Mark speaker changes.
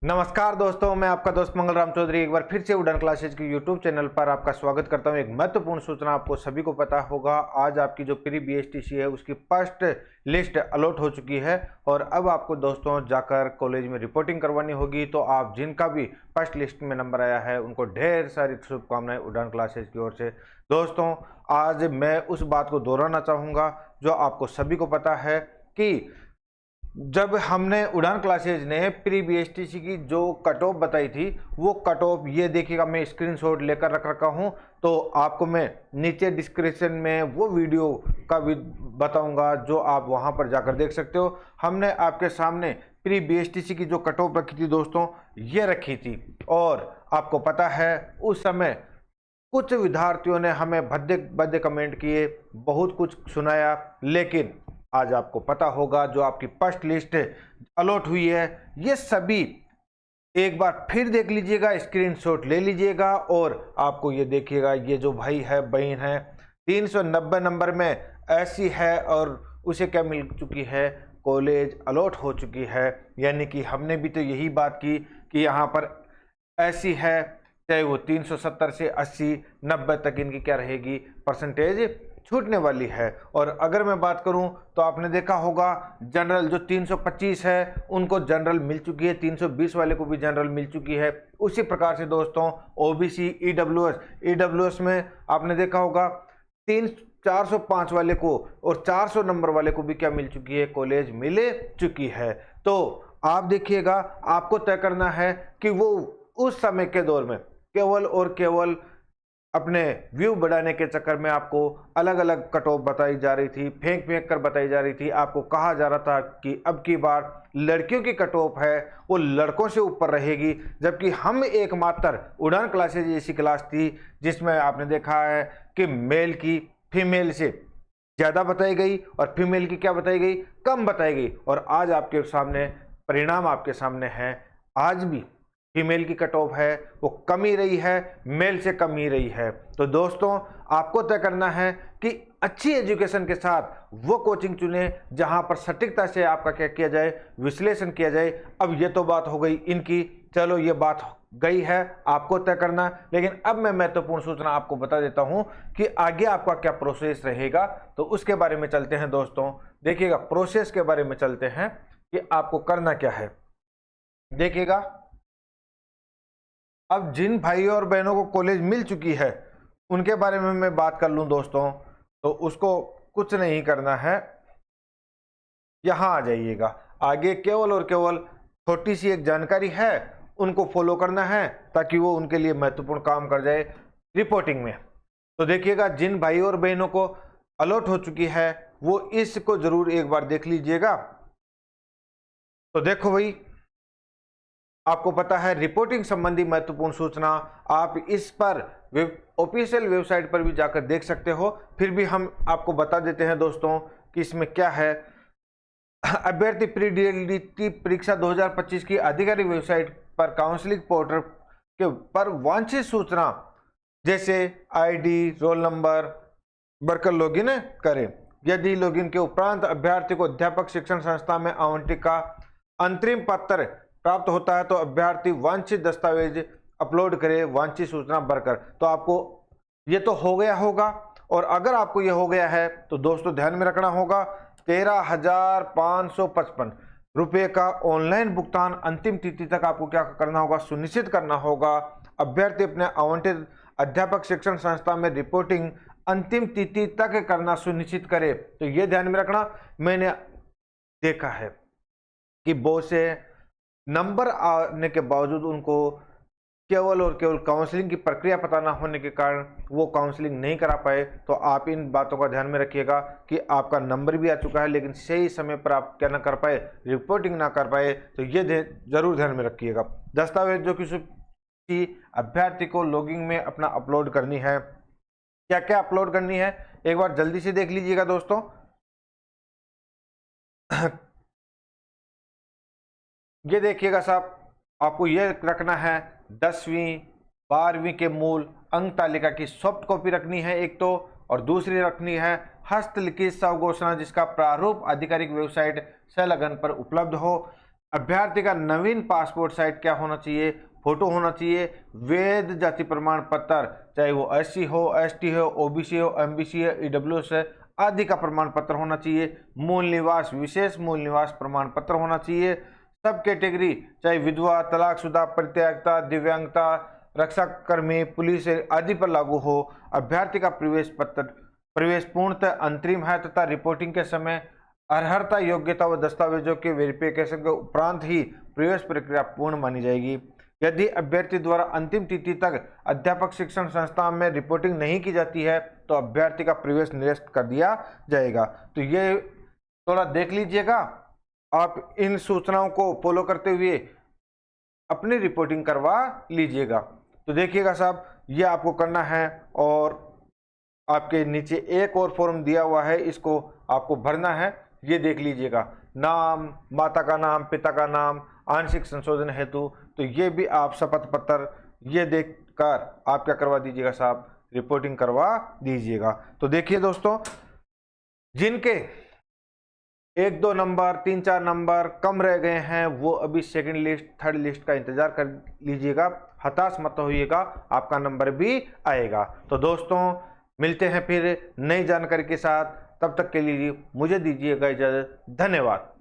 Speaker 1: नमस्कार दोस्तों, मैं आपका दोस्त मंगल राम चौधरी एक बार फिर से उड़ान क्लासेज के यूट्यूब चैनल पर आपका स्वागत करता हूं। एक महत्वपूर्ण सूचना आपको सभी को पता होगा, आज आपकी जो प्री बीएसटीसी है उसकी फर्स्ट लिस्ट अलॉट हो चुकी है और अब आपको दोस्तों जाकर कॉलेज में रिपोर्टिंग करवानी होगी। तो आप जिनका भी फर्स्ट लिस्ट में नंबर आया है उनको ढेर सारी शुभकामनाएं उड़ान क्लासेज की ओर से। दोस्तों, आज मैं उस बात को दोहराना चाहूँगा जो आपको सभी को पता है कि जब हमने उड़ान क्लासेज ने प्री बीएसटीसी की जो कट ऑफ बताई थी, वो कट ऑफ ये देखिएगा, मैं स्क्रीनशॉट लेकर रख रखा हूँ। तो आपको मैं नीचे डिस्क्रिप्शन में वो वीडियो का भी बताऊंगा जो आप वहां पर जाकर देख सकते हो। हमने आपके सामने प्री बीएसटीसी की जो कट ऑफ रखी थी दोस्तों, ये रखी थी और आपको पता है उस समय कुछ विद्यार्थियों ने हमें भद्दे भद्दे कमेंट किए, बहुत कुछ सुनाया, लेकिन आज आपको पता होगा जो आपकी फर्स्ट लिस्ट अलॉट हुई है, ये सभी एक बार फिर देख लीजिएगा, स्क्रीनशॉट ले लीजिएगा और आपको ये देखिएगा, ये जो भाई है बहन है 390 नंबर में ऐसी है और उसे क्या मिल चुकी है, कॉलेज अलॉट हो चुकी है। यानी कि हमने भी तो यही बात की कि यहाँ पर ऐसी है, चाहे वो 370 से 80 90 तक इनकी क्या रहेगी, परसेंटेज छूटने वाली है। और अगर मैं बात करूं तो आपने देखा होगा जनरल जो 325 है उनको जनरल मिल चुकी है, 320 वाले को भी जनरल मिल चुकी है। उसी प्रकार से दोस्तों ओबीसी ईडब्ल्यूएस में आपने देखा होगा 405 वाले को और 400 नंबर वाले को भी क्या मिल चुकी है, कॉलेज मिल चुकी है। तो आप देखिएगा, आपको तय करना है कि वो उस समय के दौर में केवल और केवल अपने व्यू बढ़ाने के चक्कर में आपको अलग अलग कट ऑफ बताई जा रही थी, फेंक फेंक कर बताई जा रही थी। आपको कहा जा रहा था कि अब की बार लड़कियों की कट ऑफ है वो लड़कों से ऊपर रहेगी, जबकि हम एकमात्र उड़ान क्लासेज ऐसी क्लास थी जिसमें आपने देखा है कि मेल की फीमेल से ज़्यादा बताई गई और फीमेल की क्या बताई गई, कम बताई गई। और आज आपके सामने परिणाम आपके सामने है, आज भी फीमेल की कट ऑफ है वो कम ही रही है, मेल से कम ही रही है। तो दोस्तों, आपको तय करना है कि अच्छी एजुकेशन के साथ वो कोचिंग चुने जहां पर सटीकता से आपका क्या किया जाए, विश्लेषण किया जाए। अब ये तो बात हो गई इनकी, चलो ये बात गई है, आपको तय करना। लेकिन अब मैं महत्वपूर्ण सूचना आपको बता देता हूं कि आगे आपका क्या प्रोसेस रहेगा, तो उसके बारे में चलते हैं दोस्तों। देखिएगा, प्रोसेस के बारे में चलते हैं कि आपको करना क्या है। देखिएगा, अब जिन भाइयों और बहनों को कॉलेज मिल चुकी है उनके बारे में मैं बात कर लूं दोस्तों, तो उसको कुछ नहीं करना है, यहाँ आ जाइएगा। आगे केवल और केवल छोटी सी एक जानकारी है, उनको फॉलो करना है ताकि वो उनके लिए महत्वपूर्ण काम कर जाए रिपोर्टिंग में। तो देखिएगा, जिन भाइयों और बहनों को अलॉट हो चुकी है वो इसको जरूर एक बार देख लीजिएगा। तो देखो भाई, आपको पता है रिपोर्टिंग संबंधी महत्वपूर्ण सूचना आप इस पर ऑफिशियल वेबसाइट पर भी जाकर देख सकते हो। फिर भी हम आपको बता देते हैं दोस्तों कि इसमें क्या है। अभ्यर्थी प्री डीएलडी परीक्षा 2025 की आधिकारिक वेबसाइट पर काउंसलिंग पोर्टल के पर वांछित सूचना जैसे आईडी, रोल नंबर भरकर लॉगिन करें। यदि लॉगिन के उपरांत अभ्यर्थी को अध्यापक शिक्षण संस्था में आवंटित का अंतरिम पत्र प्राप्त होता है तो अभ्यर्थी वांछित दस्तावेज अपलोड करे, वांछित सूचना भरकर। तो आपको ये तो हो गया होगा, और अगर आपको ये हो गया है तो दोस्तों ध्यान में रखना होगा 13,555 रुपये का ऑनलाइन भुगतान अंतिम तिथि तक आपको क्या करना होगा, सुनिश्चित करना होगा। अभ्यर्थी अपने आवंटित अध्यापक शिक्षण संस्था में रिपोर्टिंग अंतिम तिथि तक करना सुनिश्चित करे। तो ये ध्यान में रखना, मैंने देखा है कि बहुत से नंबर आने के बावजूद उनको केवल और केवल काउंसलिंग की प्रक्रिया पता ना होने के कारण वो काउंसलिंग नहीं करा पाए। तो आप इन बातों का ध्यान में रखिएगा कि आपका नंबर भी आ चुका है लेकिन सही समय पर आप क्या ना कर पाए, रिपोर्टिंग ना कर पाए। तो ये जरूर ध्यान में रखिएगा। दस्तावेज जो किसी अभ्यर्थी को लॉगिंग में अपना अपलोड करनी है, क्या क्या अपलोड करनी है एक बार जल्दी से देख लीजिएगा दोस्तों। ये देखिएगा साहब, आपको ये रखना है 10वीं 12वीं के मूल अंक तालिका की सॉफ्ट कॉपी रखनी है एक तो, और दूसरी रखनी है हस्तलिखित स्वघोषणा जिसका प्रारूप आधिकारिक वेबसाइट संलग्न पर उपलब्ध हो। अभ्यर्थी का नवीन पासपोर्ट साइज क्या होना चाहिए, फोटो होना चाहिए, वैध जाति प्रमाण पत्र, चाहे वो SC हो, ST हो, OBC हो, MBC हो, EWS है आदि का प्रमाण पत्र होना चाहिए। मूल निवास, विशेष मूल निवास प्रमाण पत्र होना चाहिए। सब कैटेगरी, चाहे विधवा, तलाकशुदा, परित्यागता, दिव्यांगता, रक्षा कर्मी, पुलिस आदि पर लागू हो। अभ्यर्थी का प्रवेश पत्र, प्रवेश पूर्णतः अंतरिम है तथा रिपोर्टिंग के समय अर्हता, योग्यता व दस्तावेजों के वेरिफिकेशन के उपरांत ही प्रवेश प्रक्रिया पूर्ण मानी जाएगी। यदि अभ्यर्थी द्वारा अंतिम तिथि तक अध्यापक शिक्षण संस्थान में रिपोर्टिंग नहीं की जाती है तो अभ्यर्थी का प्रवेश निरस्त कर दिया जाएगा। तो ये थोड़ा देख लीजिएगा, आप इन सूचनाओं को फॉलो करते हुए अपनी रिपोर्टिंग करवा लीजिएगा। तो देखिएगा साहब, ये आपको करना है और आपके नीचे एक और फॉर्म दिया हुआ है, इसको आपको भरना है। ये देख लीजिएगा, नाम, माता का नाम, पिता का नाम, आंशिक संशोधन हेतु। तो ये भी आप शपथ पत्र ये देखकर आप क्या करवा दीजिएगा साहब, रिपोर्टिंग करवा दीजिएगा। तो देखिए दोस्तों, जिनके 1-2 नंबर 3-4 नंबर कम रह गए हैं वो अभी सेकंड लिस्ट, थर्ड लिस्ट का इंतजार कर लीजिएगा। हताश मत होइएगा, आपका नंबर भी आएगा। तो दोस्तों मिलते हैं फिर नई जानकारी के साथ, तब तक के लिए मुझे दीजिएगा इजाजत। धन्यवाद।